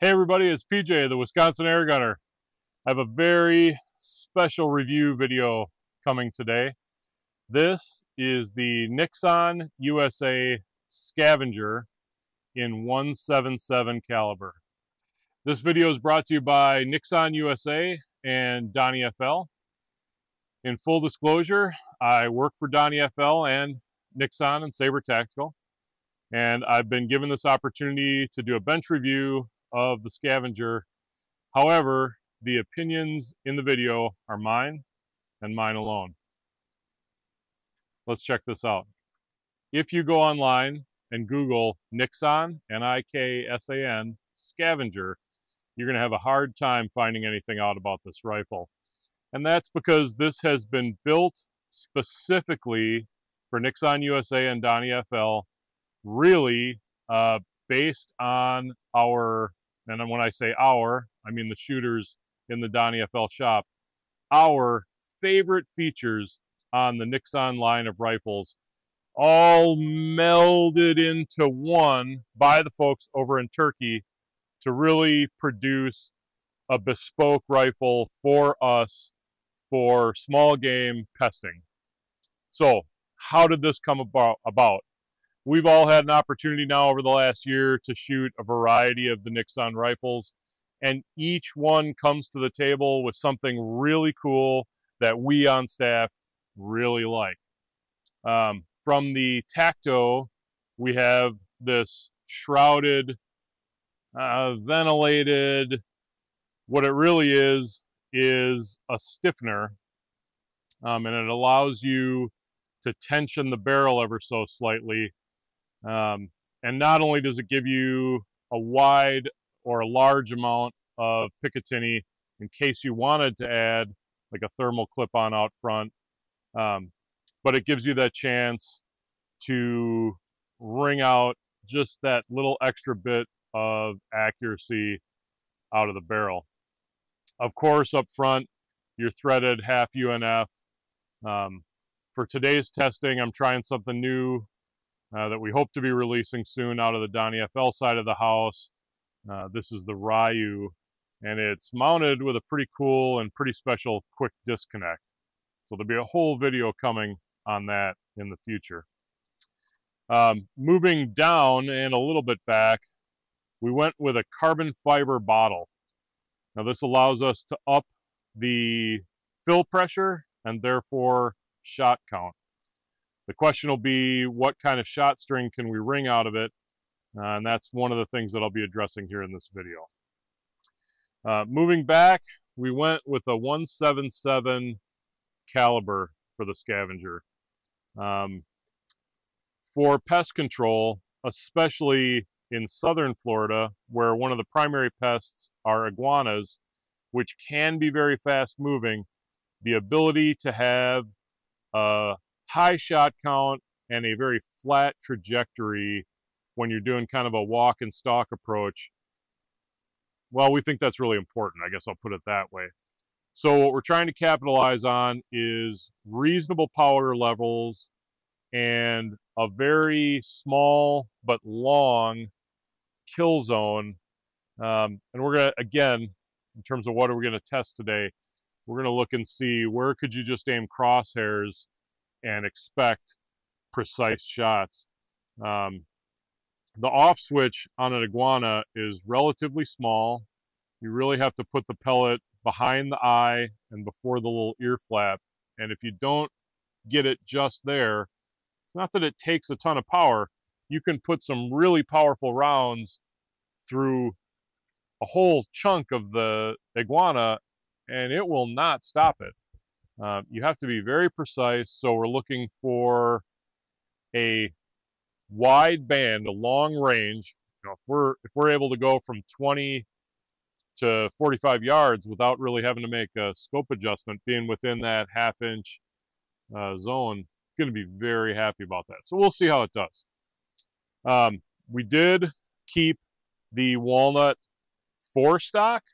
Hey everybody, it's PJ, the Wisconsin Air Gunner. I have a very special review video coming today. This is the Niksan USA Scavenger in 177 caliber. This video is brought to you by Niksan USA and DonnyFL. In full disclosure, I work for DonnyFL and Niksan and Sabre Tactical, and I've been given this opportunity to do a bench review of the Scavenger. However, the opinions in the video are mine and mine alone. Let's check this out. If you go online and Google Niksan, N-I-K-S-A-N, Scavenger, you're going to have a hard time finding anything out about this rifle. And that's because this has been built specifically for Niksan USA and DonnyFL, really based on our, and when I say our, I mean the shooters in the DonnyFL shop, our favorite features on the Niksan line of rifles, all melded into one by the folks over in Turkey to really produce a bespoke rifle for us for small game pesting. So how did this come about? We've all had an opportunity now over the last year to shoot a variety of the Niksan rifles, and each one comes to the table with something really cool that we on staff really like. From the Tacto, we have this shrouded, ventilated, what it really is a stiffener, and it allows you to tension the barrel ever so slightly. And not only does it give you a wide or a large amount of Picatinny in case you wanted to add like a thermal clip-on out front, but it gives you that chance to wring out just that little extra bit of accuracy out of the barrel. Of course, up front, you're threaded half UNF. For today's testing, I'm trying something new that we hope to be releasing soon out of the DonnyFL side of the house. This is the Ryu, and it's mounted with a pretty cool and pretty special quick disconnect. So there'll be a whole video coming on that in the future. Moving down and a little bit back, we went with a carbon fiber bottle. Now this allows us to up the fill pressure and therefore shot count. The question will be, what kind of shot string can we wring out of it? And that's one of the things that I'll be addressing here in this video. Moving back, we went with a 177 caliber for the Scavenger. For pest control, especially in southern Florida, where one of the primary pests are iguanas, which can be very fast moving, the ability to have a high shot count and a very flat trajectory when you're doing kind of a walk and stalk approach, well, we think that's really important. I guess I'll put it that way. So what we're trying to capitalize on is reasonable power levels and a very small but long kill zone. And we're going to, again, in terms of what are we going to test today, we're going to look and see where could you just aim crosshairs and expect precise shots. The off switch on an iguana is relatively small. You really have to put the pellet behind the eye and before the little ear flap. And if you don't get it just there, it's not that it takes a ton of power. You can put some really powerful rounds through a whole chunk of the iguana and it will not stop it. You have to be very precise, so we're looking for a wide band, a long range. You know, if we're able to go from 20 to 45 yards without really having to make a scope adjustment, being within that half-inch zone, going to be very happy about that. So we'll see how it does. We did keep the walnut forestock,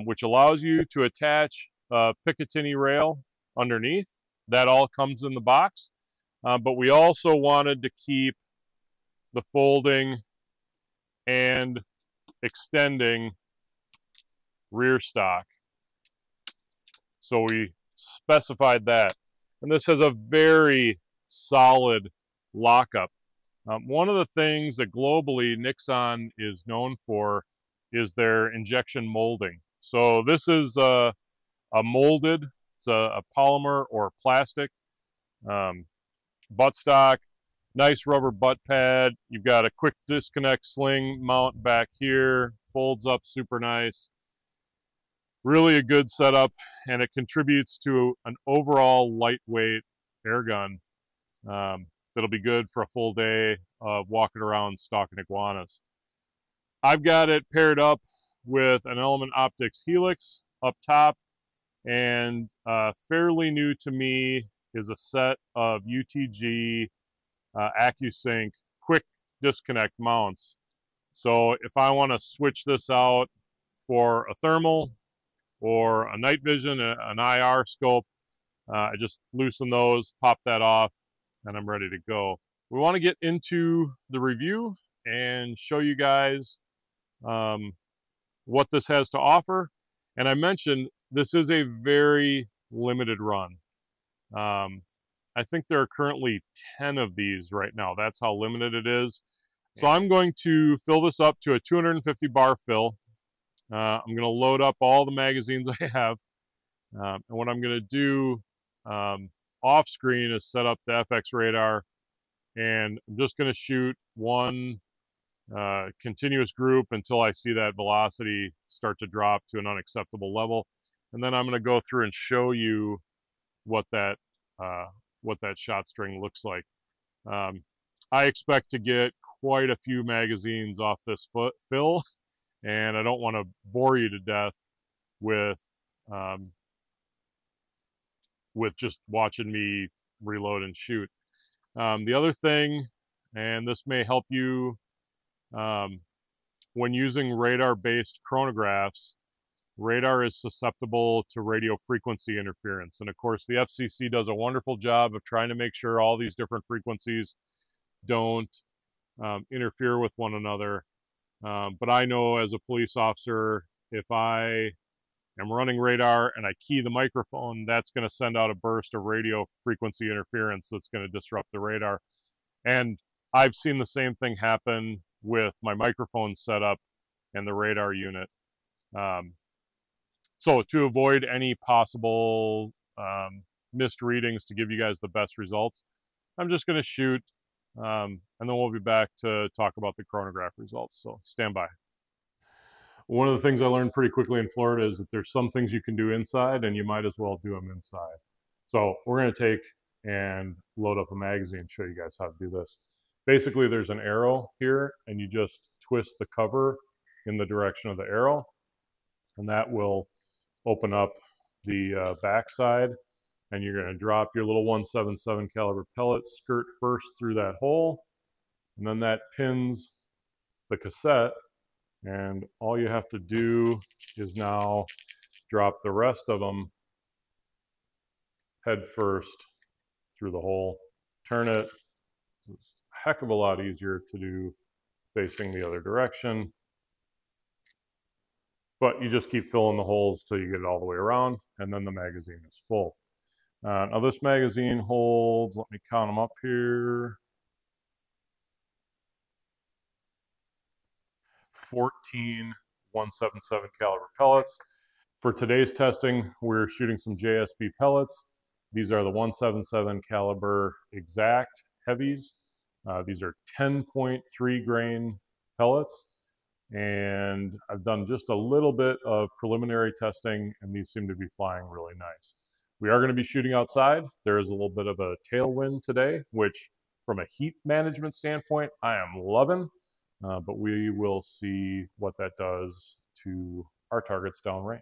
which allows you to attach a Picatinny rail underneath. That all comes in the box. But we also wanted to keep the folding and extending rear stock. So we specified that. And this has a very solid lockup. One of the things that globally Niksan is known for is their injection molding. So this is a molded, it's a polymer or plastic buttstock, nice rubber butt pad. You've got a quick disconnect sling mount back here, folds up super nice. Really a good setup, and it contributes to an overall lightweight air gun that'll be good for a full day of walking around stalking iguanas. I've got it paired up with an Element Optics Helix up top, and fairly new to me is a set of UTG AccuSync quick disconnect mounts. So if I want to switch this out for a thermal or a night vision, an IR scope, I just loosen those, pop that off, and I'm ready to go. We want to get into the review and show you guys what this has to offer. And I mentioned this is a very limited run. I think there are currently 10 of these right now. That's how limited it is. So I'm going to fill this up to a 250 bar fill. I'm going to load up all the magazines I have. And what I'm going to do off screen is set up the FX radar. And I'm just going to shoot one continuous group until I see that velocity start to drop to an unacceptable level. And then I'm going to go through and show you what that shot string looks like. I expect to get quite a few magazines off this fill, and I don't want to bore you to death with just watching me reload and shoot. The other thing, and this may help you when using radar-based chronographs, radar is susceptible to radio frequency interference. And of course, the FCC does a wonderful job of trying to make sure all these different frequencies don't interfere with one another. But I know as a police officer, if I am running radar and I key the microphone, that's going to send out a burst of radio frequency interference that's going to disrupt the radar. And I've seen the same thing happen with my microphone setup and the radar unit. So to avoid any possible missed readings, to give you guys the best results, I'm just going to shoot, and then we'll be back to talk about the chronograph results. So stand by. One of the things I learned pretty quickly in Florida is that there's some things you can do inside, and you might as well do them inside. So we're going to take and load up a magazine and show you guys how to do this. Basically, there's an arrow here, and you just twist the cover in the direction of the arrow, and that will open up the backside, and you're going to drop your little 177 caliber pellet skirt first through that hole, and then that pins the cassette, and all you have to do is now drop the rest of them head first through the hole, turn it. It's a heck of a lot easier to do facing the other direction. But you just keep filling the holes till you get it all the way around, and then the magazine is full. Now this magazine holds, let me count them up here, 14 177 caliber pellets. For today's testing, we're shooting some JSB pellets. These are the 177 caliber exact heavies. These are 10.3 grain pellets. And I've done just a little bit of preliminary testing, and these seem to be flying really nice. We are going to be shooting outside. There is a little bit of a tailwind today, which from a heat management standpoint, I am loving, but we will see what that does to our targets downrange.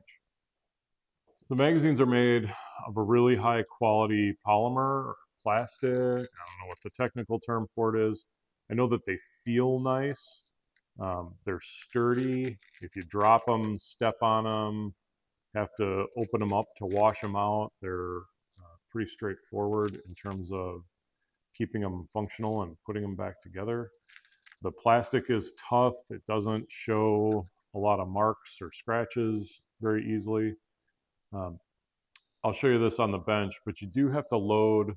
The magazines are made of a really high quality polymer or plastic. I don't know what the technical term for it is. I know that they feel nice. They're sturdy. If you drop them, step on them, have to open them up to wash them out. They're pretty straightforward in terms of keeping them functional and putting them back together. The plastic is tough. It doesn't show a lot of marks or scratches very easily. I'll show you this on the bench, but you do have to load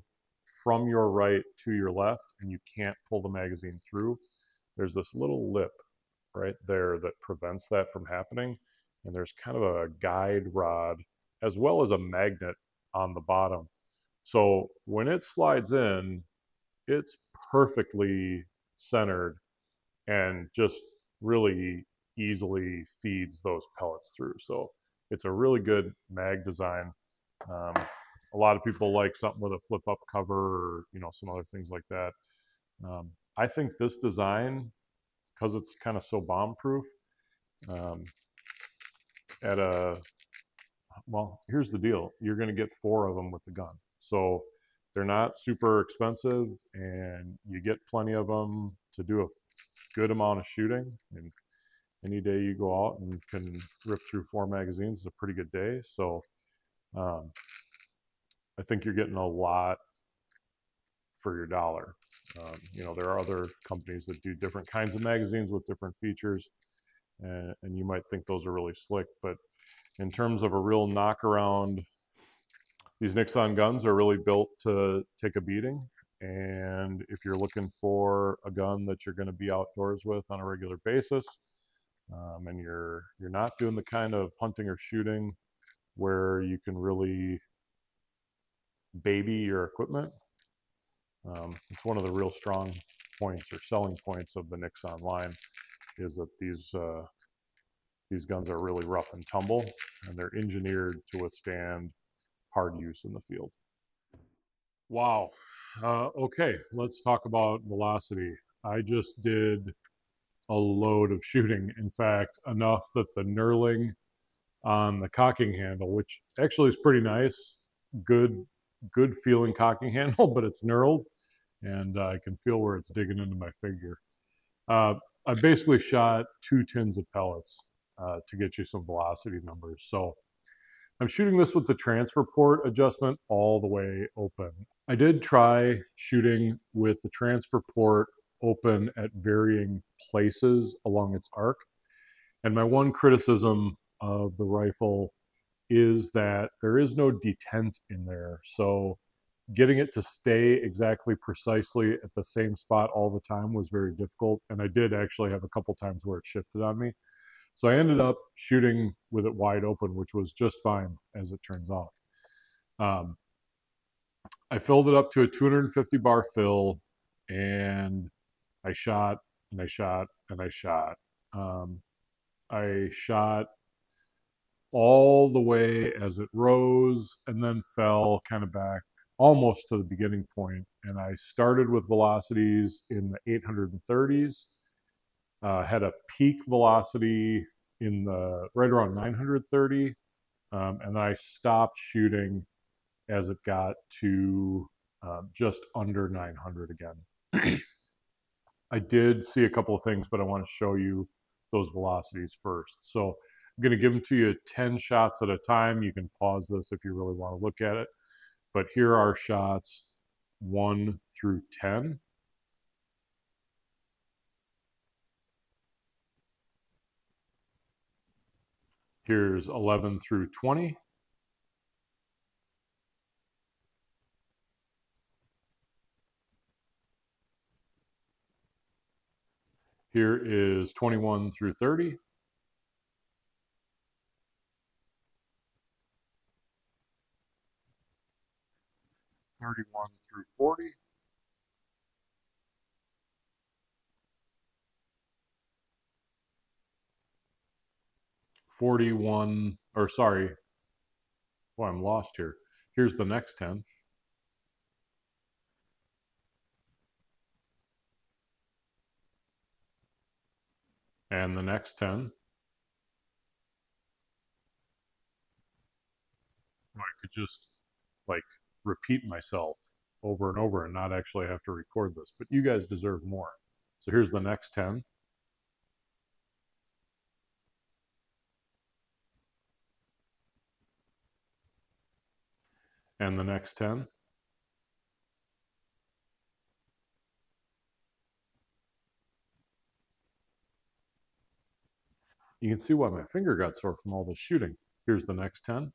from your right to your left, and you can't pull the magazine through. There's this little lip right there that prevents that from happening. And there's kind of a guide rod as well as a magnet on the bottom. So when it slides in, it's perfectly centered and just really easily feeds those pellets through. So it's a really good mag design. A lot of people like something with a flip up cover or, you know, some other things like that. I think this design, because it's kind of so bomb proof, well, here's the deal. You're going to get 4 of them with the gun. So they're not super expensive, and you get plenty of them to do a good amount of shooting. And any day you go out and can rip through 4 magazines is a pretty good day. So I think you're getting a lot for your dollar. You know, there are other companies that do different kinds of magazines with different features, and you might think those are really slick, but in terms of a real knock around, these Niksan guns are really built to take a beating. And if you're looking for a gun that you're going to be outdoors with on a regular basis, and you're not doing the kind of hunting or shooting where you can really baby your equipment, it's one of the real strong points or selling points of the Niksan line, is that these guns are really rough and tumble, and they're engineered to withstand hard use in the field. Wow. Okay, let's talk about velocity. I just did a load of shooting. In fact, enough that the knurling on the cocking handle, which actually is pretty nice, good feeling cocking handle, but it's knurled, and I can feel where it's digging into my figure. I basically shot 2 tins of pellets to get you some velocity numbers. So I'm shooting this with the transfer port adjustment all the way open. I did try shooting with the transfer port open at varying places along its arc. And my one criticism of the rifle is that there is no detent in there. So getting it to stay exactly precisely at the same spot all the time was very difficult. And I did actually have a couple times where it shifted on me. So I ended up shooting with it wide open, which was just fine, as it turns out. I filled it up to a 250 bar fill, and I shot, and I shot, and I shot. I shot all the way as it rose and then fell kind of back almost to the beginning point. And I started with velocities in the 830s. Had a peak velocity in the right around 930, and I stopped shooting as it got to just under 900 again. I did see a couple of things, but I want to show you those velocities first. So I'm going to give them to you 10 shots at a time. You can pause this if you really want to look at it. But here are shots 1 through 10. Here's 11 through 20. Here is 21 through 30. (31 through 40). (41), or sorry, oh, I'm lost here. Here's the next 10. And the next 10. I could just like repeat myself over and over and not actually have to record this, but you guys deserve more. So here's the next 10. And the next 10. You can see why my finger got sore from all this shooting. Here's the next 10.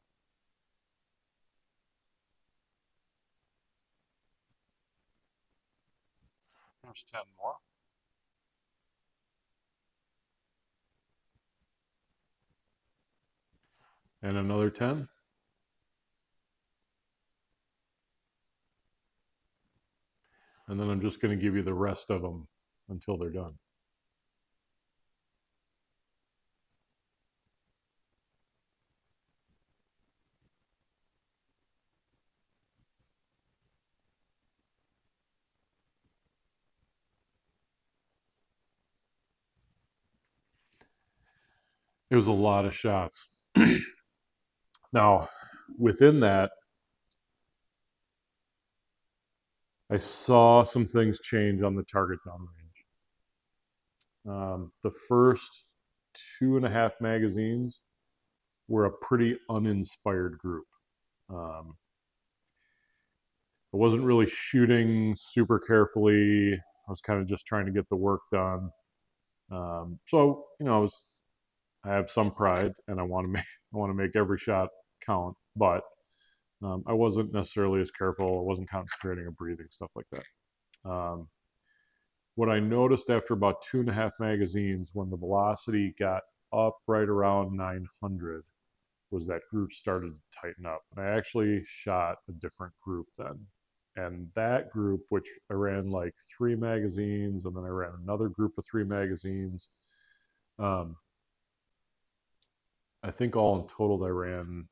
There's 10 more. And another 10. And then I'm just going to give you the rest of them until they're done. It was a lot of shots. Now, within that, I saw some things change on the target downrange. The first 2.5 magazines were a pretty uninspired group. I wasn't really shooting super carefully. I was kind of just trying to get the work done. So, you know, I have some pride, and I want to make every shot count, but I wasn't necessarily as careful. I wasn't concentrating or breathing, stuff like that. What I noticed after about 2.5 magazines, when the velocity got up right around 900, was that group started to tighten up. And I actually shot a different group then. And that group, which I ran like 3 magazines, and then I ran another group of 3 magazines. I think all in total I ran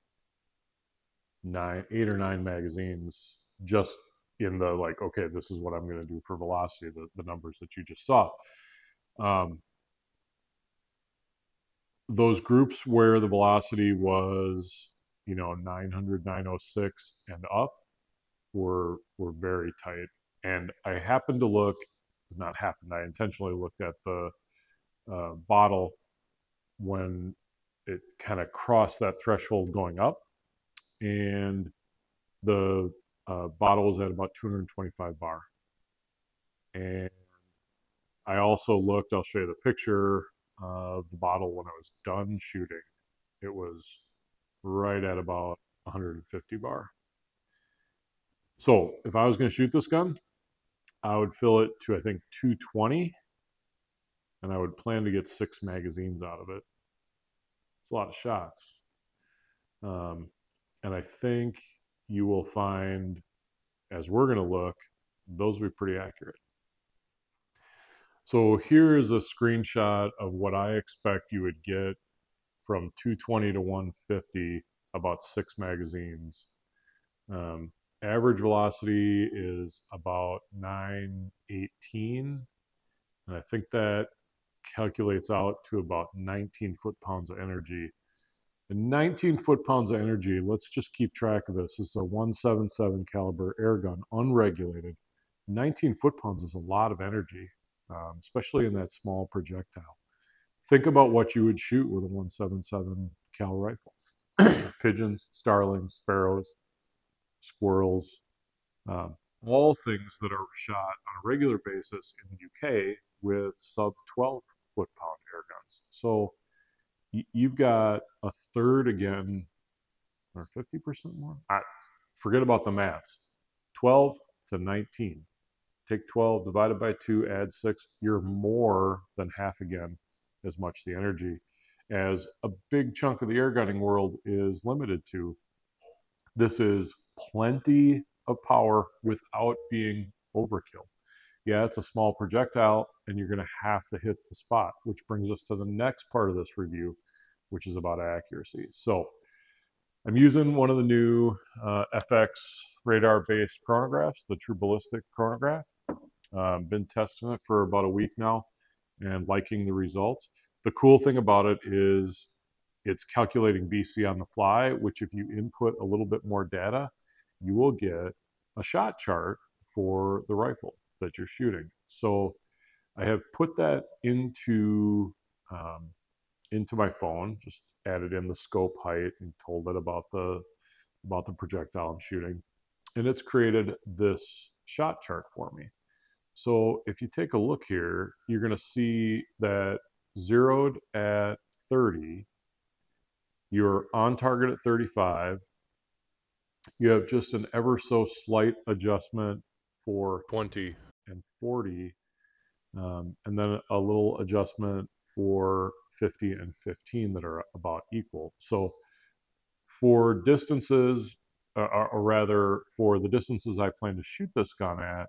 8 or 9 magazines, just in the like, okay, this is what I'm going to do for velocity, the numbers that you just saw. Those groups where the velocity was, you know, 900, 906 and up were very tight. And I happened to look, not happened, I intentionally looked at the bottle when it kind of crossed that threshold going up, and the bottle was at about 225 bar. And I also looked, I'll show you the picture of the bottle when I was done shooting. It was right at about 150 bar. So if I was going to shoot this gun, I would fill it to, I think, 220, and I would plan to get 6 magazines out of it. It's a lot of shots. And I think you will find, as we're going to look, those will be pretty accurate. So here is a screenshot of what I expect you would get from 220 to 150, about 6 magazines. Average velocity is about 918, and I think that calculates out to about 19 foot-pounds of energy. And 19 foot-pounds of energy, let's just keep track of this. This is a 177 caliber air gun, unregulated. 19 foot-pounds is a lot of energy, especially in that small projectile. Think about what you would shoot with a 177 cal rifle. Pigeons, starlings, sparrows, squirrels, all things that are shot on a regular basis in the UK with sub 12 foot-pound air guns. So you've got a third again, or 50% more. Forget about the maths. 12 to 19. Take 12 divided by 2, add 6. You're more than half again as much the energy as a big chunk of the air gunning world is limited to. This is plenty of power without being overkill. Yeah, it's a small projectile, and you're going to have to hit the spot, which brings us to the next part of this review, which is about accuracy. So I'm using one of the new FX radar-based chronographs, the True Ballistic chronograph. Been testing it for about a week now and liking the results. The cool thing about it is it's calculating BC on the fly, which if you input a little bit more data, you will get a shot chart for the rifle that you're shooting. So I have put that into my phone, just added in the scope height and told it about the projectile I'm shooting. And it's created this shot chart for me. So if you take a look here, you're going to see that zeroed at 30, you're on target at 35, you have just an ever so slight adjustment for 20 and 40, and then a little adjustment for 50 and 15 that are about equal. So for distances, or rather for the distances I plan to shoot this gun at,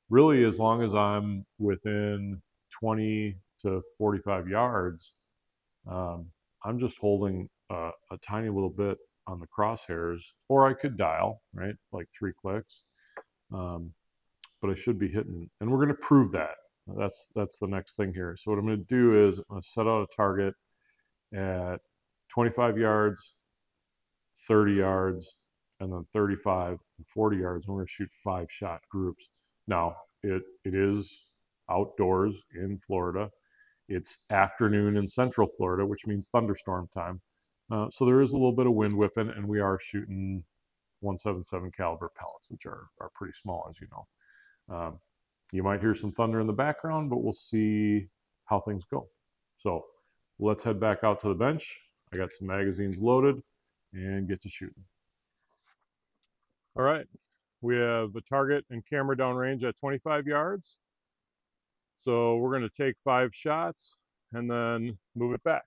really as long as I'm within 20 to 45 yards, I'm just holding a tiny little bit on the crosshairs, or I could dial, right, like 3 clicks, but I should be hitting, and we're going to prove that. That's the next thing here. So what I'm going to do is I'm going to set out a target at 25 yards, 30 yards, and then 35 and 40 yards. And we're going to shoot 5-shot groups. Now, it is outdoors in Florida. It's afternoon in Central Florida, which means thunderstorm time. So there is a little bit of wind whipping, and we are shooting 177 caliber pellets, which are pretty small, as you know. You might hear some thunder in the background, but we'll see how things go. So let's head back out to the bench. I got some magazines loaded and get to shooting. All right, we have a target and camera downrange at 25 yards. So we're going to take 5 shots and then move it back.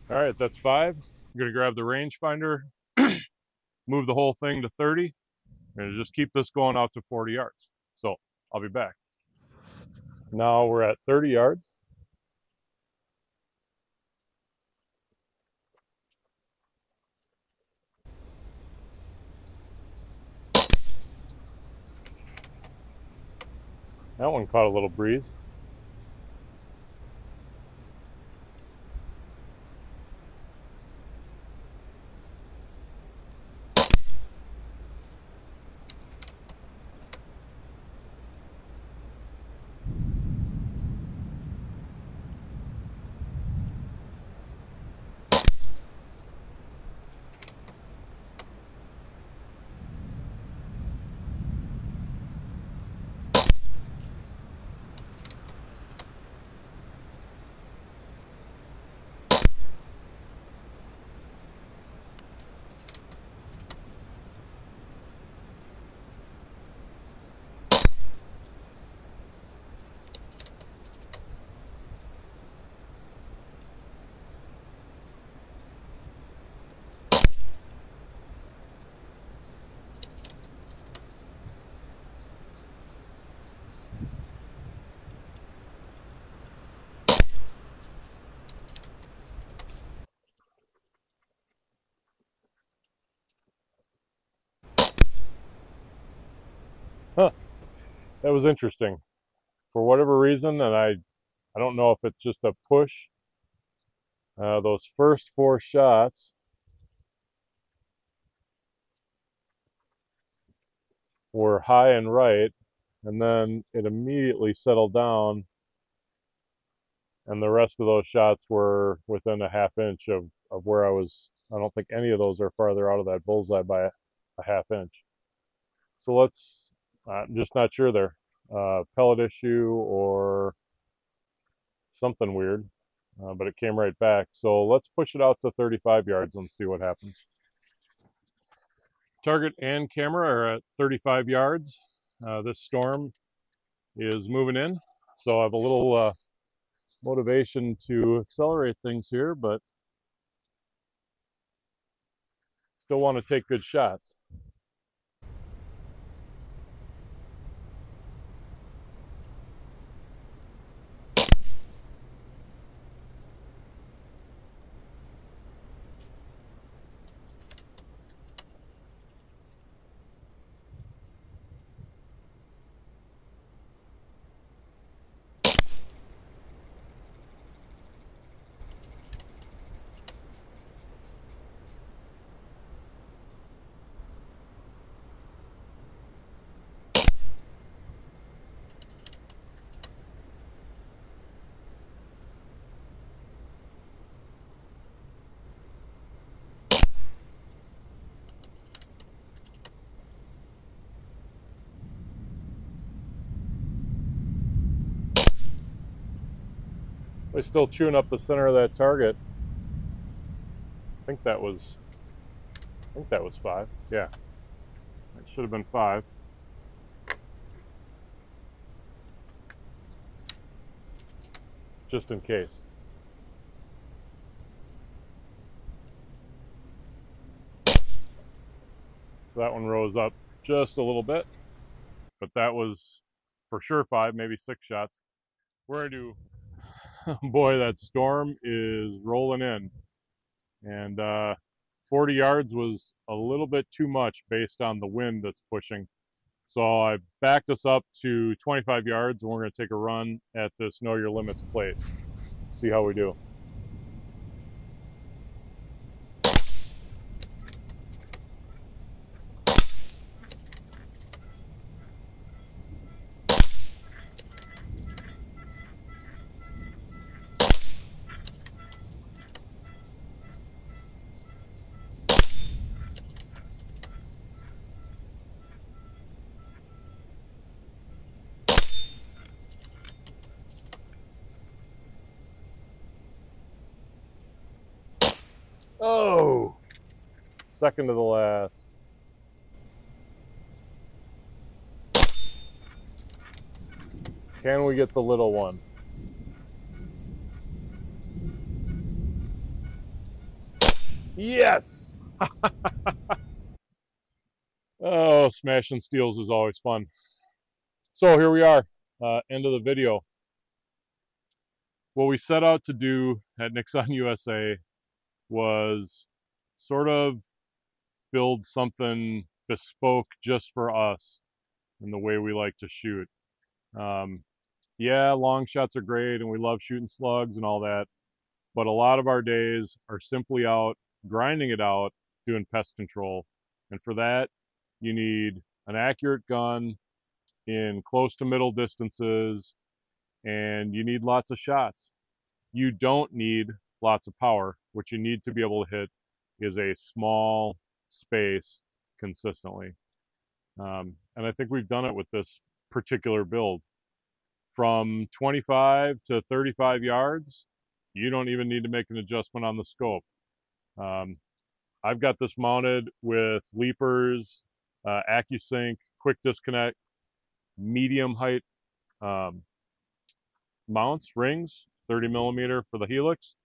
All right, that's 5. I'm going to grab the rangefinder, move the whole thing to 30, and just keep this going out to 40 yards. So I'll be back. Now we're at 30 yards. That one caught a little breeze. Huh, that was interesting. For whatever reason, and I don't know if it's just a push, those first 4 shots were high and right, and then it immediately settled down, and the rest of those shots were within a ½ inch of where I was. I don't think any of those are farther out of that bullseye by a ½ inch. So let's, I'm just not sure there. Pellet issue or something weird, but it came right back. So let's push it out to 35 yards and see what happens. Target and camera are at 35 yards. This storm is moving in, so I have a little motivation to accelerate things here, but still want to take good shots. We're still chewing up the center of that target. I think that was 5. Yeah, it should have been 5. Just in case. That one rose up just a little bit, but that was for sure 5, maybe 6 shots. We're gonna do, boy, that storm is rolling in. And 40 yards was a little bit too much based on the wind that's pushing. So I backed us up to 25 yards and we're gonna take a run at this Know Your Limits plate. See how we do. Oh, second to the last. Can we get the little one? Yes! Oh, smashing steels is always fun. So here we are, end of the video. What we set out to do at Niksan USA was sort of build something bespoke just for us and the way we like to shoot. Yeah, long shots are great and we love shooting slugs and all that, but a lot of our days are simply out grinding it out, doing pest control. And for that, you need an accurate gun in close to middle distances, and you need lots of shots. You don't need lots of power. What you need to be able to hit is a small space consistently. And I think we've done it with this particular build. From 25 to 35 yards, you don't even need to make an adjustment on the scope. I've got this mounted with leapers, AccuSync, quick disconnect, medium height mounts, rings, 30 millimeter for the helix.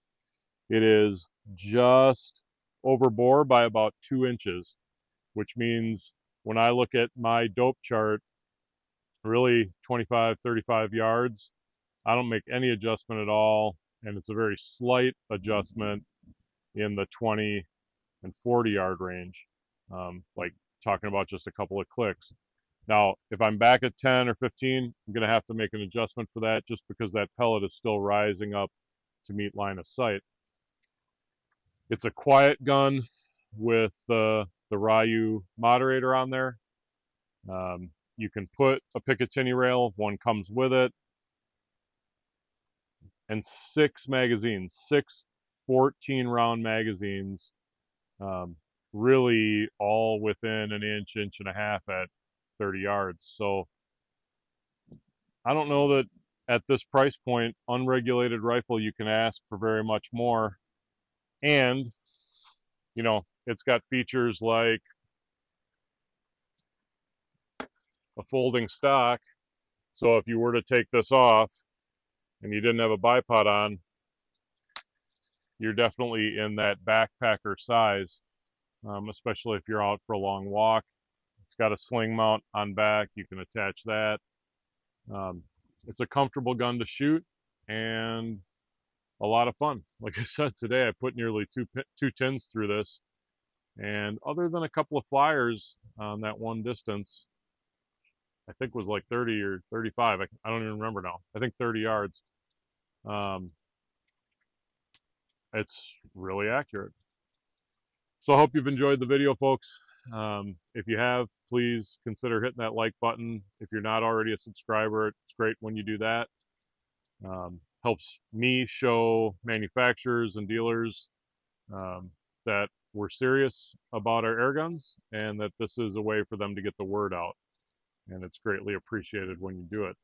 It is just over bore by about 2 inches, which means when I look at my dope chart, really 25, 35 yards, I don't make any adjustment at all. And it's a very slight adjustment in the 20 and 40 yard range, like talking about just a couple of clicks. Now, if I'm back at 10 or 15, I'm going to have to make an adjustment for that just because that pellet is still rising up to meet line of sight. It's a quiet gun with the Ryu moderator on there. You can put a Picatinny rail, one comes with it, and 6 magazines, 6 14-round magazines, really all within an inch, inch and a half at 30 yards. So I don't know that at this price point, unregulated rifle, you can ask for very much more. And, you know, it's got features like a folding stock. So if you were to take this off and you didn't have a bipod on, you're definitely in that backpacker size, especially if you're out for a long walk. It's got a sling mount on back. You can attach that. It's a comfortable gun to shoot and a lot of fun. Like I said, today I put nearly two tins through this. And other than a couple of flyers on that one distance, I think was like 30 or 35. I don't even remember now. I think 30 yards. It's really accurate. So I hope you've enjoyed the video, folks. If you have, please consider hitting that like button. If you're not already a subscriber, it's great when you do that. Helps me show manufacturers and dealers that we're serious about our air guns and that this is a way for them to get the word out. And it's greatly appreciated when you do it.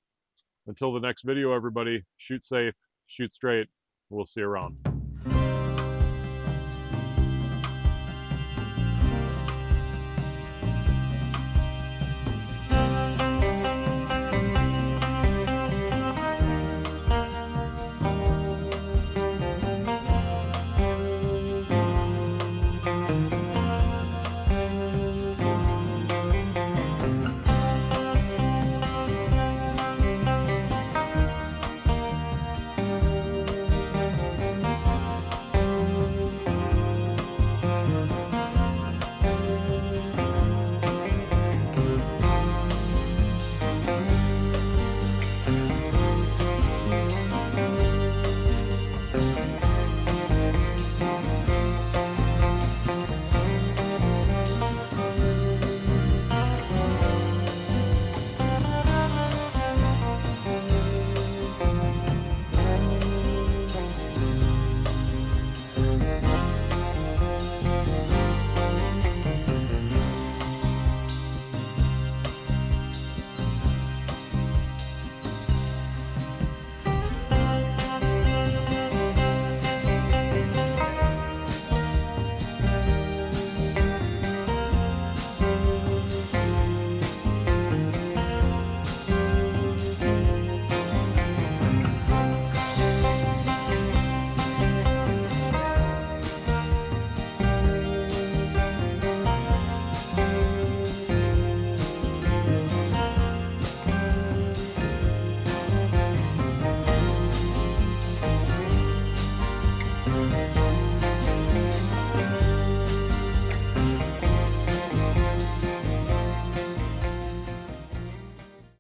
Until the next video, everybody, shoot safe. shoot straight. We'll see you around.